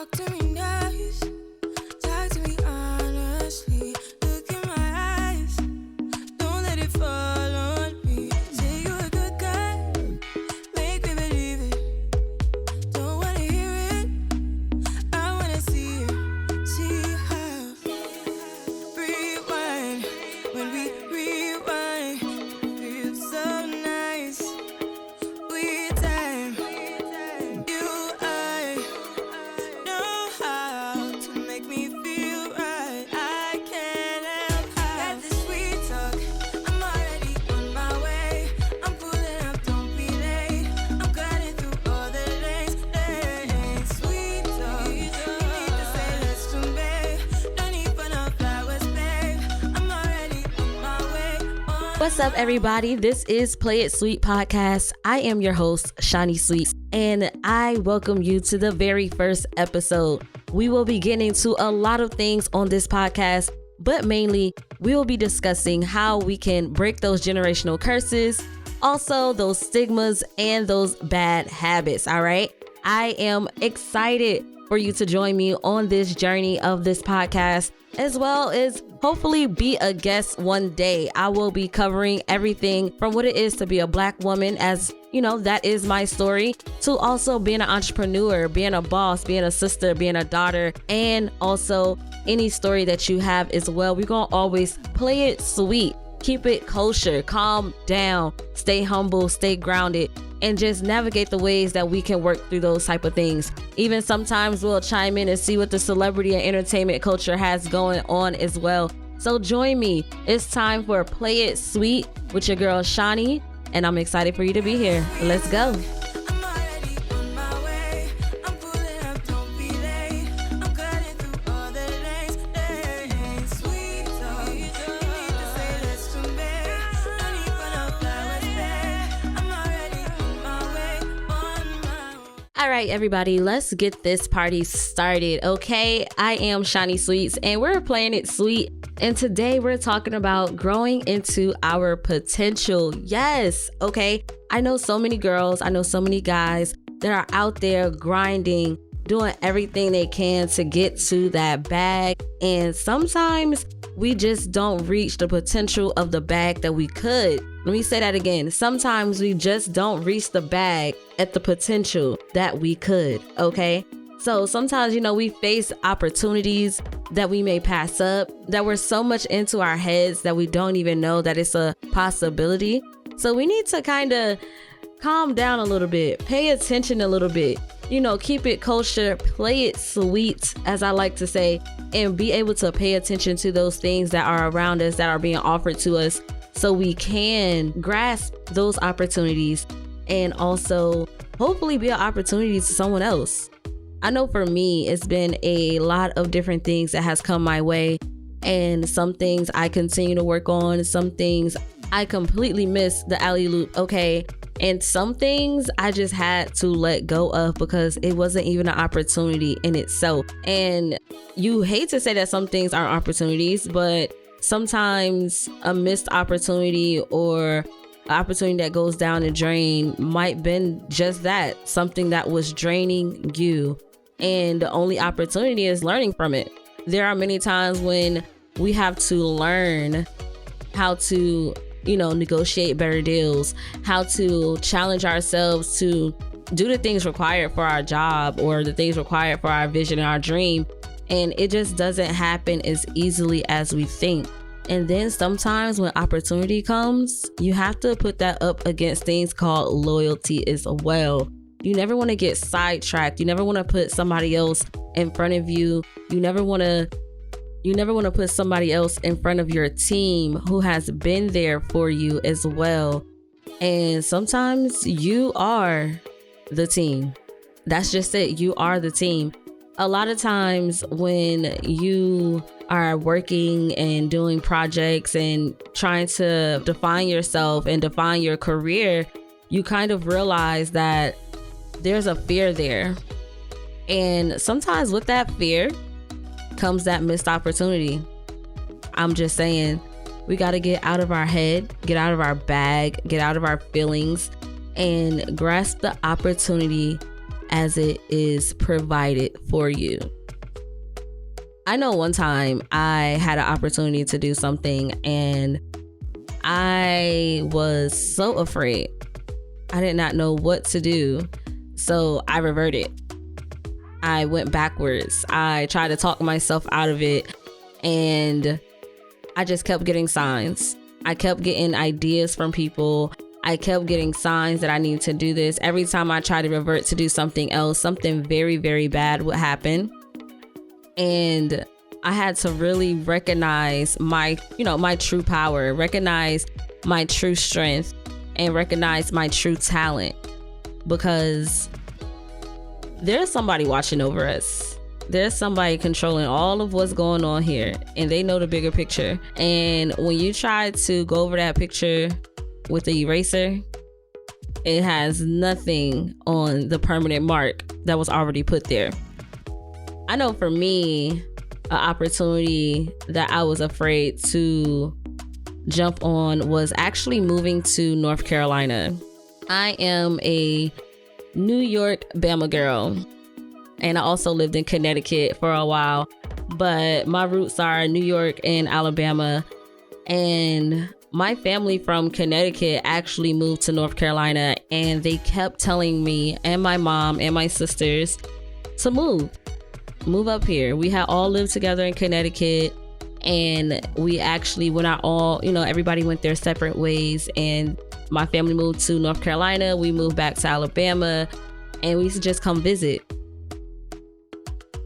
Talk to me nice, talk to me honestly. Look in my eyes, don't let it fall on me. Say you're a good guy, make me believe it. Don't wanna hear it, I wanna see it. See how rewind, when we rewind, feels so nice. We time, you I know how to make me feel right. I can't help how this sweet talk. I'm already on my way. I'm pulling up, don't be late. I'm cutting through all the lanes. Sweet talk. You need to say less to me. No need for no flowers, babe. I'm already on my way. What's up, everybody? This is Play It Sweet Podcast. I am your host, Shawnee Sweets, and I welcome you to the very first episode. We will be getting into a lot of things on this podcast, but mainly we will be discussing how we can break those generational curses, also those stigmas and those bad habits. All right. I am excited for you to join me on this journey of this podcast, as well as hopefully be a guest one day. I will be covering everything from what it is to be a Black woman, as you know, that is my story, to also being an entrepreneur, being a boss, being a sister, being a daughter, and also any story that you have as well. We're going to always play it sweet, keep it kosher, calm down, stay humble, stay grounded, and just navigate the ways that we can work through those type of things. Even sometimes we'll chime in and see what the celebrity and entertainment culture has going on as well. So join me. It's time for Play It Sweet with your girl Shawnee, and I'm excited for you to be here. Let's go. I'm already on my way. I'm pulling up, don't be late. I'm cutting through all the lanes. Sweet talk. You need to say less to me. No need for no flowers, babe. I'm already on my way. All right, everybody, let's get this party started, okay? I am Shawnee Sweets, and we're playing it sweet. And today we're talking about growing into our potential. Yes, okay? I know so many girls, I know so many guys that are out there grinding, doing everything they can to get to that bag. And sometimes we just don't reach the potential of the bag that we could. Let me say that again. Sometimes we just don't reach the bag at the potential that we could, okay? So sometimes, you know, we face opportunities that we may pass up, that we're so much into our heads that we don't even know that it's a possibility. So we need to kind of calm down a little bit, pay attention a little bit, you know, keep it kosher, play it sweet, as I like to say, and be able to pay attention to those things that are around us, that are being offered to us, so we can grasp those opportunities and also hopefully be an opportunity to someone else. I know for me, it's been a lot of different things that has come my way, and some things I continue to work on, some things I completely missed the alley-oop, okay? And some things I just had to let go of because it wasn't even an opportunity in itself. And you hate to say that some things aren't opportunities, but sometimes a missed opportunity or an opportunity that goes down the drain might been just that, something that was draining you. And the only opportunity is learning from it. There are many times when we have to learn how to, you know, negotiate better deals, how to challenge ourselves to do the things required for our job or the things required for our vision and our dream. And it just doesn't happen as easily as we think. And then sometimes when opportunity comes, you have to put that up against things called loyalty as well. You never want to get sidetracked. You never want to put somebody else in front of you. You never want to put somebody else in front of your team who has been there for you as well. And sometimes you are the team. That's just it. You are the team. A lot of times when you are working and doing projects and trying to define yourself and define your career, you kind of realize that there's a fear there. And sometimes with that fear comes that missed opportunity. I'm just saying, we got to get out of our head, get out of our bag, get out of our feelings, and grasp the opportunity as it is provided for you. I know one time I had an opportunity to do something and I was so afraid. I did not know what to do. So I reverted. I went backwards. I tried to talk myself out of it, and I just kept getting signs. I kept getting ideas from people. I kept getting signs that I need to do this. Every time I tried to revert to do something else, something very, very bad would happen. And I had to really recognize my true power, recognize my true strength, and recognize my true talent, because there's somebody watching over us. There's somebody controlling all of what's going on here, and they know the bigger picture. And when you try to go over that picture with the eraser, it has nothing on the permanent mark that was already put there. I know for me, an opportunity that I was afraid to jump on was actually moving to North Carolina. I am a New York Bama girl, and I also lived in Connecticut for a while, but my roots are New York and Alabama. And my family from Connecticut actually moved to North Carolina, and they kept telling me and my mom and my sisters to move up here. We had all lived together in Connecticut, and we actually, when everybody went their separate ways, and my family moved to North Carolina, we moved back to Alabama, and we used to just come visit.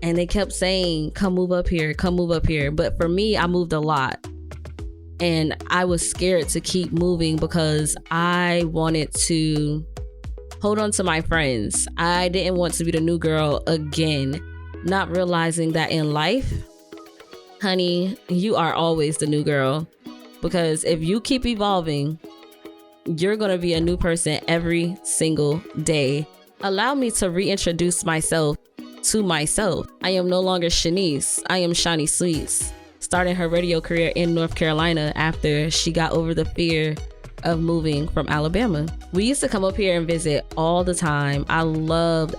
And they kept saying, come move up here, come move up here. But for me, I moved a lot. And I was scared to keep moving because I wanted to hold on to my friends. I didn't want to be the new girl again, not realizing that in life, honey, you are always the new girl. Because if you keep evolving, you're going to be a new person every single day. Allow me to reintroduce myself to myself. I am no longer Shanice. I am Shani Sweets, starting her radio career in North Carolina after she got over the fear of moving from Alabama. We used to come up here and visit all the time. I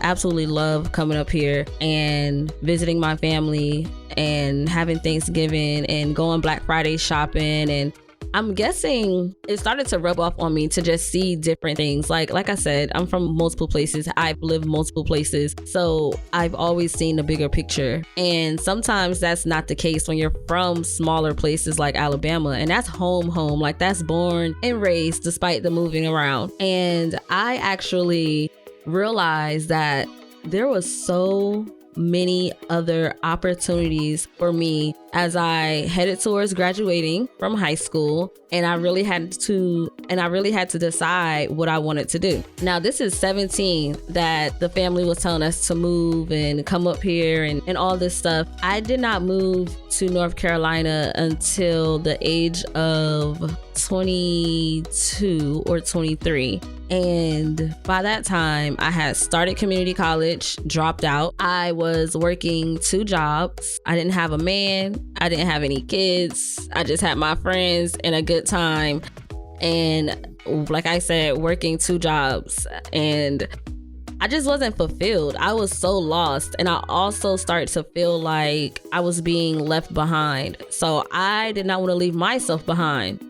absolutely loved coming up here and visiting my family and having Thanksgiving and going Black Friday shopping. And I'm guessing it started to rub off on me to just see different things. Like I said, I'm from multiple places. I've lived multiple places. So I've always seen the bigger picture. And sometimes that's not the case when you're from smaller places like Alabama. And that's home. Like that's born and raised despite the moving around. And I actually realized that there was so many other opportunities for me as I headed towards graduating from high school, and I really had to decide what I wanted to do. Now, this is 17 that the family was telling us to move and come up here and all this stuff. I did not move to North Carolina until the age of 22 or 23. And by that time, I had started community college, dropped out. I was working 2 jobs. I didn't have a man. I didn't have any kids. I just had my friends and a good time. And like I said, working 2 jobs. And I just wasn't fulfilled. I was so lost. And I also started to feel like I was being left behind. So I did not want to leave myself behind.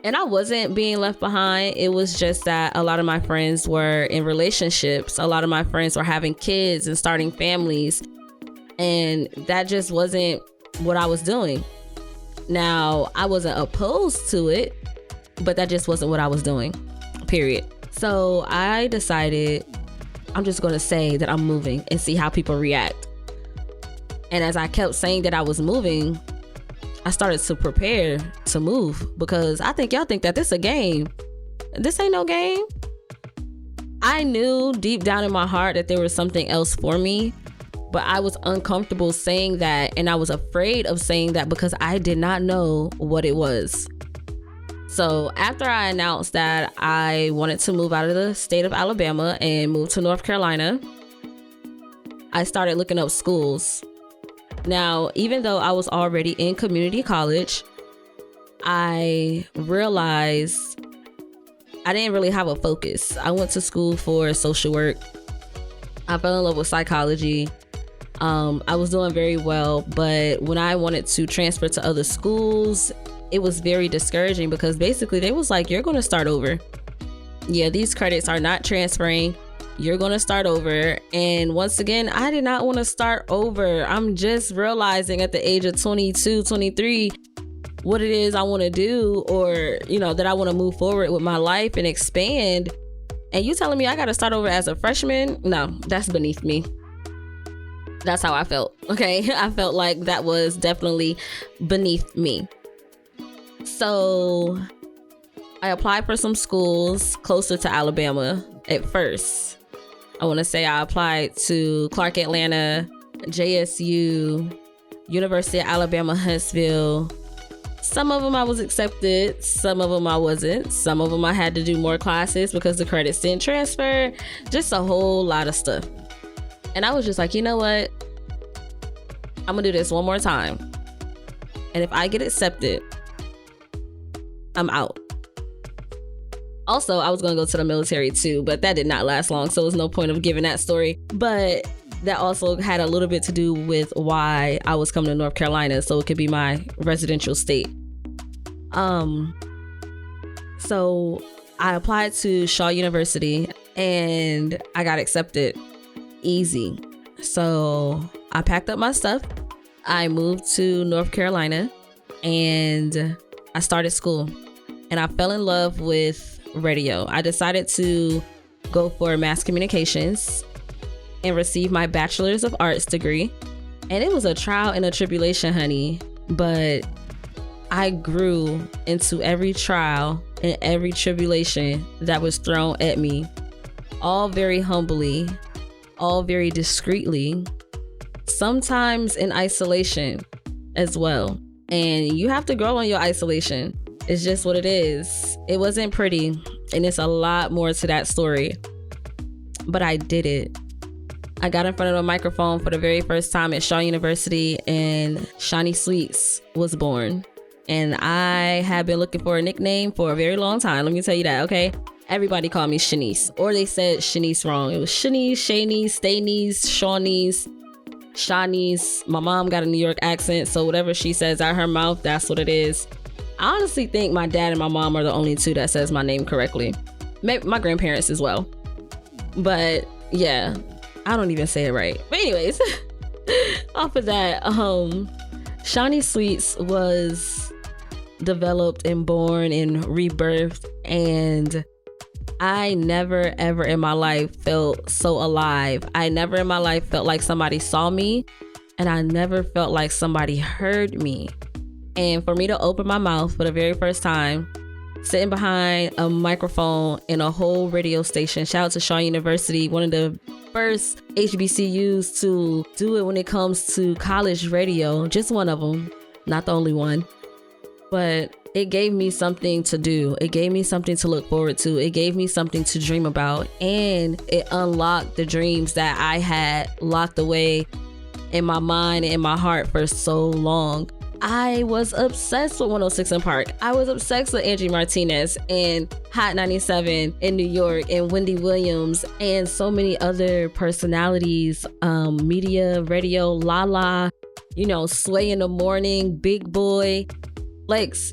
And I wasn't being left behind. It was just that a lot of my friends were in relationships. A lot of my friends were having kids and starting families. And that just wasn't what I was doing. Now, I wasn't opposed to it, but that just wasn't what I was doing, period. So I decided I'm just going to say that I'm moving and see how people react. And as I kept saying that I was moving, I started to prepare to move, because I think y'all think that this is a game. This ain't no game. I knew deep down in my heart that there was something else for me, but I was uncomfortable saying that, and I was afraid of saying that because I did not know what it was. So after I announced that I wanted to move out of the state of Alabama and move to North Carolina, I started looking up schools. Now, even though I was already in community college, I realized I didn't really have a focus. I went to school for social work, I fell in love with psychology. I was doing very well, but when I wanted to transfer to other schools, it was very discouraging because basically they was like, you're going to start over. Yeah, these credits are not transferring. You're going to start over. And once again, I did not want to start over. I'm just realizing at the age of 22, 23, what it is I want to do, or, you know, that I want to move forward with my life and expand. And you telling me I got to start over as a freshman? No, that's beneath me. That's how I felt. Okay. I felt like that was definitely beneath me. So I applied for some schools closer to Alabama at first. I want to say I applied to Clark Atlanta, JSU, University of Alabama, Huntsville. Some of them I was accepted, some of them I wasn't. Some of them I had to do more classes because the credits didn't transfer. Just a whole lot of stuff. And I was just like, you know what? I'm gonna do this one more time. And if I get accepted, I'm out. Also, I was gonna go to the military too, but that did not last long, so there was no point of giving that story. But that also had a little bit to do with why I was coming to North Carolina, so it could be my residential state. So I applied to Shaw University and I got accepted. Easy. So I packed up my stuff. I moved to North Carolina and I started school. And I fell in love with radio. I decided to go for mass communications and receive my bachelor's of arts degree. And it was a trial and a tribulation, honey. But I grew into every trial and every tribulation that was thrown at me, all very humbly, all very discreetly, sometimes in isolation as well. And you have to grow in your isolation. It's just what it is. It wasn't pretty, and it's a lot more to that story. But I did it. I got in front of a microphone for the very first time at Shaw University, and Shawnee Sweets was born. And I have been looking for a nickname for a very long time. Let me tell you that, okay? Everybody called me Shanice, or they said Shanice wrong. It was Shanice, Shanice, Stanice, Shawnees, Shawnees. My mom got a New York accent, so whatever she says out her mouth, that's what it is. I honestly think my dad and my mom are the only two that says my name correctly. Maybe my grandparents as well. But yeah, I don't even say it right. But anyways, off of that, Shawnee Sweets was developed and born and rebirthed, and I never ever in my life felt so alive. I never in my life felt like somebody saw me, and I never felt like somebody heard me. And for me to open my mouth for the very first time, sitting behind a microphone in a whole radio station, shout out to Shaw University, one of the first HBCUs to do it when it comes to college radio, just one of them, not the only one. But it gave me something to do. It gave me something to look forward to. It gave me something to dream about. And it unlocked the dreams that I had locked away in my mind and in my heart for so long. I was obsessed with 106 in Park. I was obsessed with Angie Martinez and Hot 97 in New York and Wendy Williams and so many other personalities, media, radio, Lala, Sway in the Morning, Big Boy, Flex,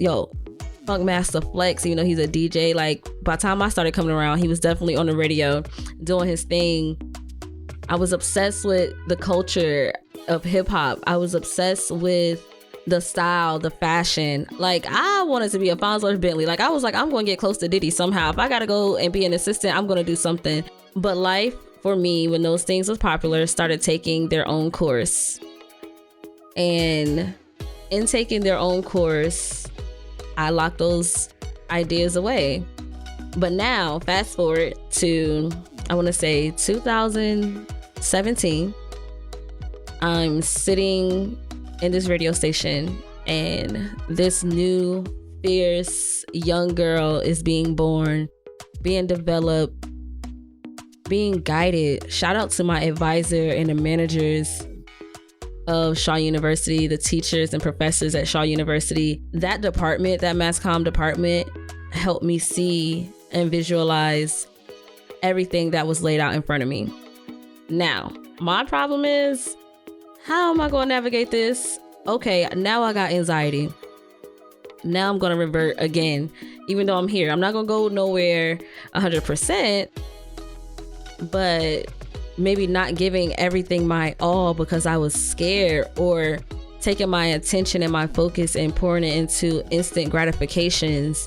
Funk Master Flex, even though he's a DJ. Like, by the time I started coming around, he was definitely on the radio doing his thing. I was obsessed with the culture of hip hop. I was obsessed with the style, the fashion. Like, I wanted to be a Fonzler Bentley. Like, I was like, I'm going to get close to Diddy somehow. If I got to go and be an assistant, I'm going to do something. But life, for me, when those things was popular, started taking their own course. And in taking their own course, I locked those ideas away. But now, fast forward to, I want to say 2017, I'm sitting in this radio station and this new fierce young girl is being born, being developed, being guided. Shout out to my advisor and the managers of Shaw University, the teachers and professors at Shaw University. That department, that mass comm department, helped me see and visualize everything that was laid out in front of me. Now, my problem is, how am I going to navigate this? Okay, now I got anxiety. Now I'm going to revert again, even though I'm here. I'm not going to go nowhere 100%, but maybe not giving everything my all because I was scared, or taking my attention and my focus and pouring it into instant gratifications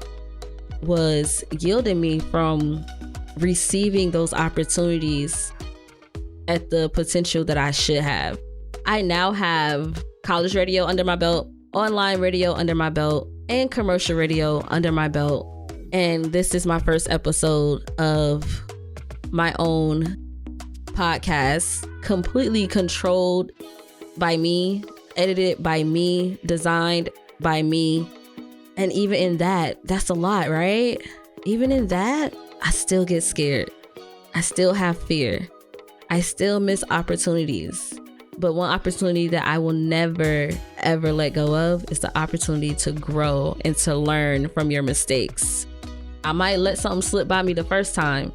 was yielding me from receiving those opportunities at the potential that I should have. I now have college radio under my belt, online radio under my belt, and commercial radio under my belt. And this is my first episode of my own podcast, completely controlled by me, edited by me, designed by me. And even in that, that's a lot, right? Even in that, I still get scared. I still have fear. I still miss opportunities. But one opportunity that I will never, ever let go of is the opportunity to grow and to learn from your mistakes. I might let something slip by me the first time,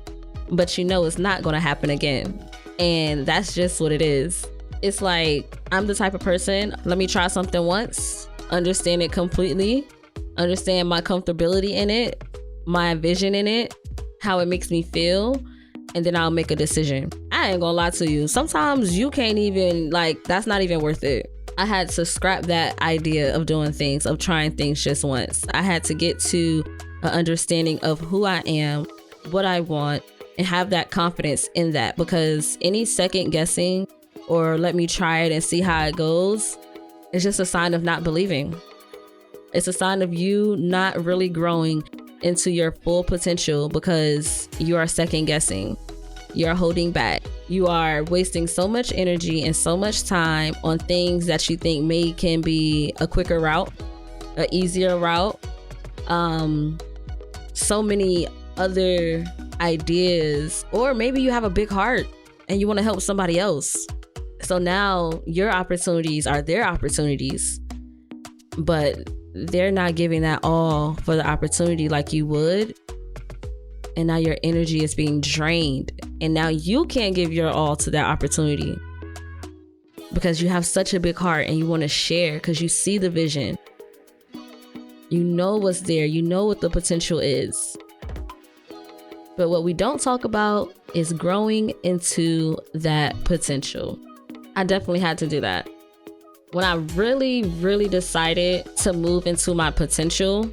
but you know it's not going to happen again. And that's just what it is. It's like, I'm the type of person, let me try something once, understand it completely, understand my comfortability in it, my vision in it, how it makes me feel, and then I'll make a decision. I ain't gonna lie to you. Sometimes you can't even, that's not even worth it. I had to scrap that idea of doing things, of trying things just once. I had to get to an understanding of who I am, what I want, and have that confidence in that, because any second guessing or let me try it and see how it goes is just a sign of not believing. It's a sign of you not really growing into your full potential because you are second guessing. You're holding back. You are wasting so much energy and so much time on things that you think can be a quicker route, an easier route. So many other ideas, or maybe you have a big heart and you want to help somebody else. So now your opportunities are their opportunities, but they're not giving that all for the opportunity like you would. And now your energy is being drained. And now you can't give your all to that opportunity because you have such a big heart and you want to share because you see the vision. You know what's there. You know what the potential is. But what we don't talk about is growing into that potential. I definitely had to do that. When I really, really decided to move into my potential,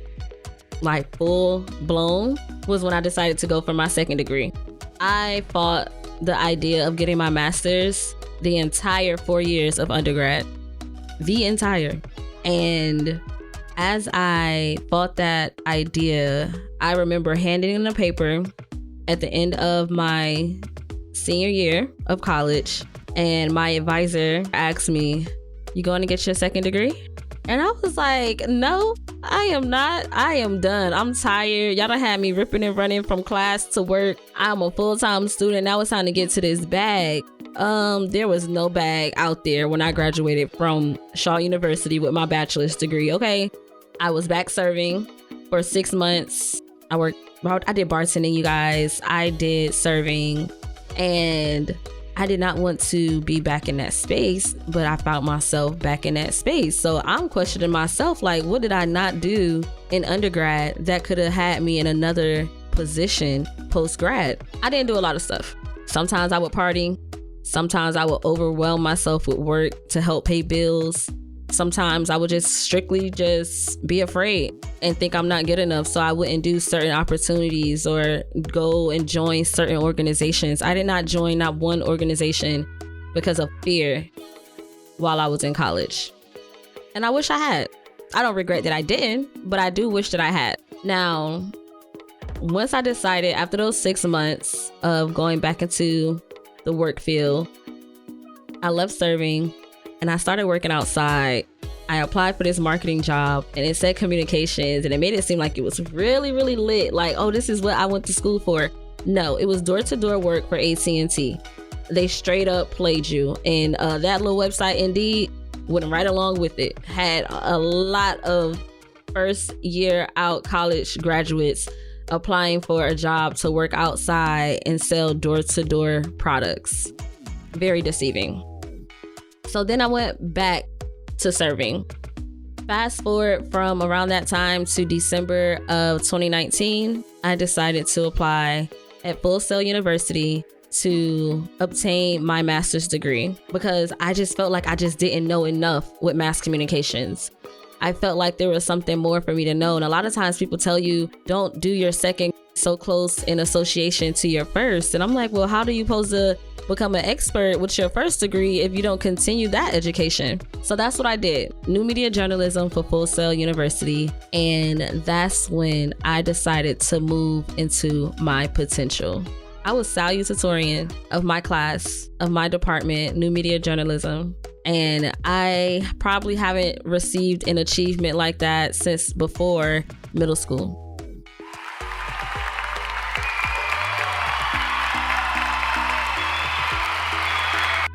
like full blown, was when I decided to go for my second degree. I fought the idea of getting my master's the entire 4 years of undergrad. The entire. And as I fought that idea, I remember handing in a paper at the end of my senior year of college, and my advisor asked me, "You going to get your second degree?" And I was like, "No, I am not. I am done. I'm tired. Y'all done had me ripping and running from class to work. I'm a full-time student. Now it's time to get to this bag." There was no bag out there when I graduated from Shaw University with my bachelor's degree. Okay. I was back serving for 6 months. I did bartending, you guys. I did serving, and I did not want to be back in that space, but I found myself back in that space. So I'm questioning myself, like, what did I not do in undergrad that could have had me in another position post-grad? I didn't do a lot of stuff. Sometimes I would party. Sometimes I would overwhelm myself with work to help pay bills. Sometimes I would just strictly just be afraid and think I'm not good enough, so I wouldn't do certain opportunities or go and join certain organizations. I did not join not one organization because of fear while I was in college. And I wish I had. I don't regret that I didn't, but I do wish that I had. Now, once I decided after those 6 months of going back into the work field, I left serving and I started working outside. I applied for this marketing job and it said communications, and it made it seem like it was really, really lit. Like, oh, this is what I went to school for. No, it was door-to-door work for AT&T. They straight up played you. And that little website, Indeed, went right along with it. Had a lot of first year out college graduates applying for a job to work outside and sell door-to-door products. very deceiving. So then I went back to serving. Fast forward from around that time to December of 2019, I decided to apply at Full Sail University to obtain my master's degree because I just felt like I just didn't know enough with mass communications. I felt like there was something more for me to know. And a lot of times people tell you, don't do your second so close in association to your first. And I'm like, well, how do you supposed to become an expert with your first degree if you don't continue that education? So that's what I did. New media journalism for Full Sail University. And that's when I decided to move into my potential. I was salutatorian of my class, of my department, new media journalism. And I probably haven't received an achievement like that since before middle school.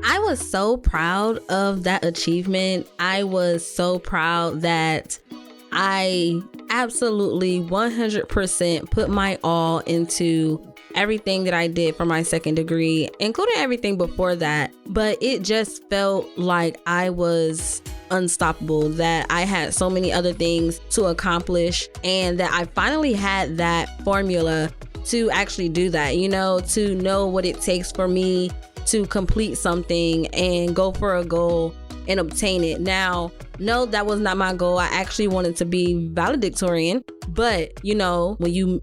I was so proud of that achievement. I was so proud that I absolutely 100% put my all into everything that I did for my second degree, including everything before that. But it just felt like I was unstoppable, that I had so many other things to accomplish, and that I finally had that formula to actually do that, to know what it takes for me to complete something and go for a goal and obtain it. Now, no, that was not my goal. I actually wanted to be valedictorian. But, when you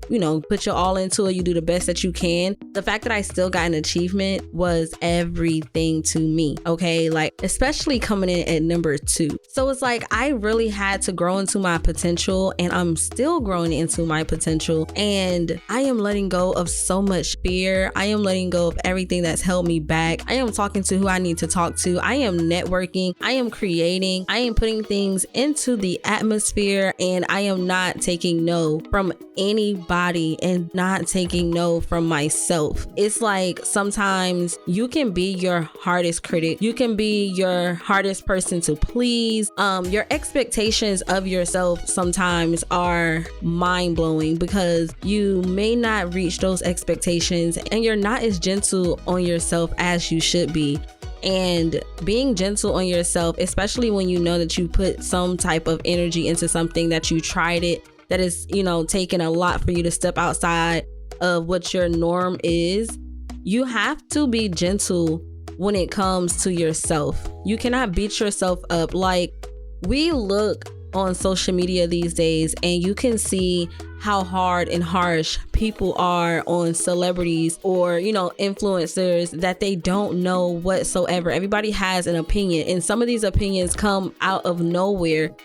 put your all into it, you do the best that you can. The fact that I still got an achievement was everything to me. Okay. Like, especially coming in at number 2. So it's like, I really had to grow into my potential, and I'm still growing into my potential. And I am letting go of so much fear. I am letting go of everything that's held me back. I am talking to who I need to talk to. I am networking. I am creating. I am putting things into the atmosphere, and I am not taking no from anybody and not taking no from myself. It's like sometimes you can be your hardest critic. You can be your hardest person to please. Your expectations of yourself sometimes are mind-blowing because you may not reach those expectations, and you're not as gentle on yourself as you should be. And being gentle on yourself, especially when you know that you put some type of energy into something, that you tried it, that is, taking a lot for you to step outside of what your norm is, you have to be gentle when it comes to yourself. You cannot beat yourself up. Like, we look on social media these days and you can see how hard and harsh people are on celebrities or, influencers that they don't know whatsoever. Everybody has an opinion, and some of these opinions come out of nowhere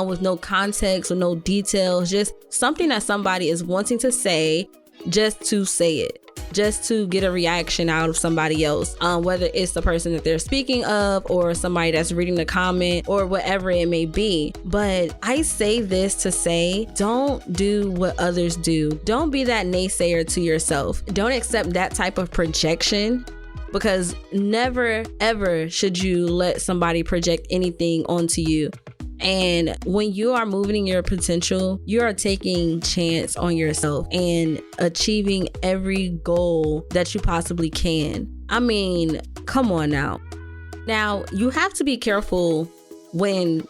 with no context or no details, just something that somebody is wanting to say just to say it, just to get a reaction out of somebody else, whether it's the person that they're speaking of or somebody that's reading the comment or whatever it may be. But I say this to say, don't do what others do. Don't be that naysayer to yourself. Don't accept that type of projection, because never ever should you let somebody project anything onto you. And when you are moving in your potential, you are taking chance on yourself and achieving every goal that you possibly can. I mean, come on now. Now, you have to be careful when,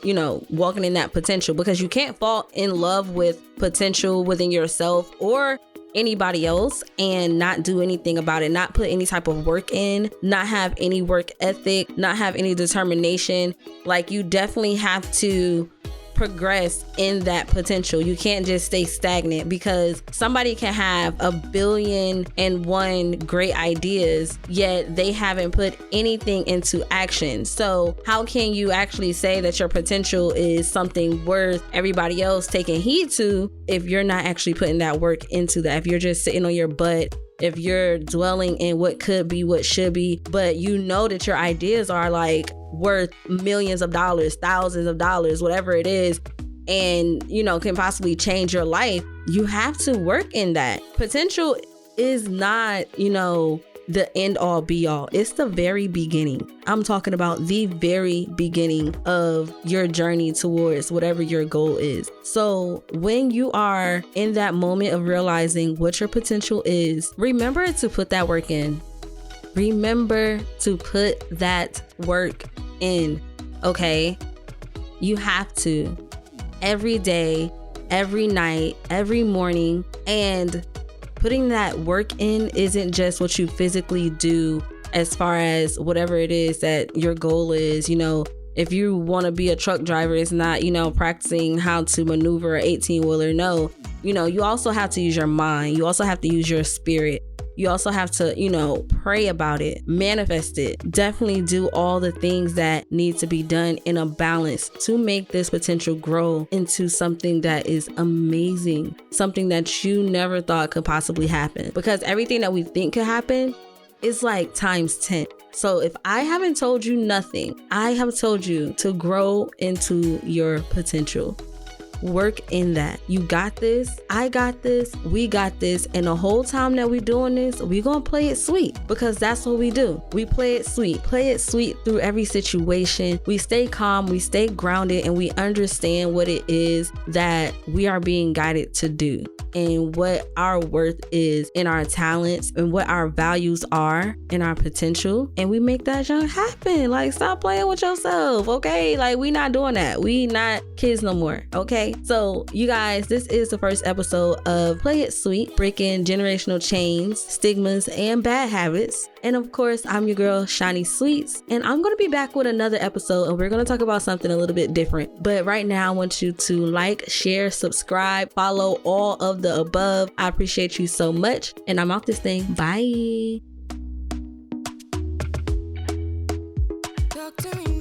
walking in that potential, because you can't fall in love with potential within yourself or anybody else and not do anything about it, not put any type of work in, not have any work ethic, not have any determination. Like, you definitely have to progress in that potential. You can't just stay stagnant, because somebody can have 1,000,000,001 great ideas, yet they haven't put anything into action. So how can you actually say that your potential is something worth everybody else taking heed to if you're not actually putting that work into that? If you're just sitting on your butt, if you're dwelling in what could be, what should be, but you know that your ideas are like worth millions of dollars, thousands of dollars, whatever it is, and can possibly change your life, you have to work in that. Potential is not, the end all be all. It's the very beginning. I'm talking about the very beginning of your journey towards whatever your goal is. So when you are in that moment of realizing what your potential is, remember to put that work in. Remember to put that work in, okay? You have to. Every day, every night, every morning. And putting that work in isn't just what you physically do as far as whatever it is that your goal is. You know, if you want to be a truck driver, it's not, you know, practicing how to maneuver an 18-wheeler. No, you know, you also have to use your mind. You also have to use your spirit. You also have to, you know, pray about it, manifest it, definitely do all the things that need to be done in a balance to make this potential grow into something that is amazing, something that you never thought could possibly happen. Because everything that we think could happen is like times 10. So if I haven't told you nothing, I have told you to grow into your potential. Work in that. You got this. I got this. We got this. And the whole time that we're doing this, we're going to play it sweet, because that's what we do. We play it sweet. Play it sweet through every situation. We stay calm. We stay grounded, and we understand what it is that we are being guided to do, and what our worth is in our talents, and what our values are in our potential. And we make that junk happen. Like, stop playing with yourself, okay? Like, we not doing that. We not kids no more, okay? So you guys, this is the first episode of Play It Sweet, breaking generational chains, stigmas, and bad habits. And of course, I'm your girl, Shani Sweets, and I'm going to be back with another episode, and we're going to talk about something a little bit different. But right now, I want you to like, share, subscribe, follow, all of the above. I appreciate you so much, and I'm off this thing. Bye. Talk to me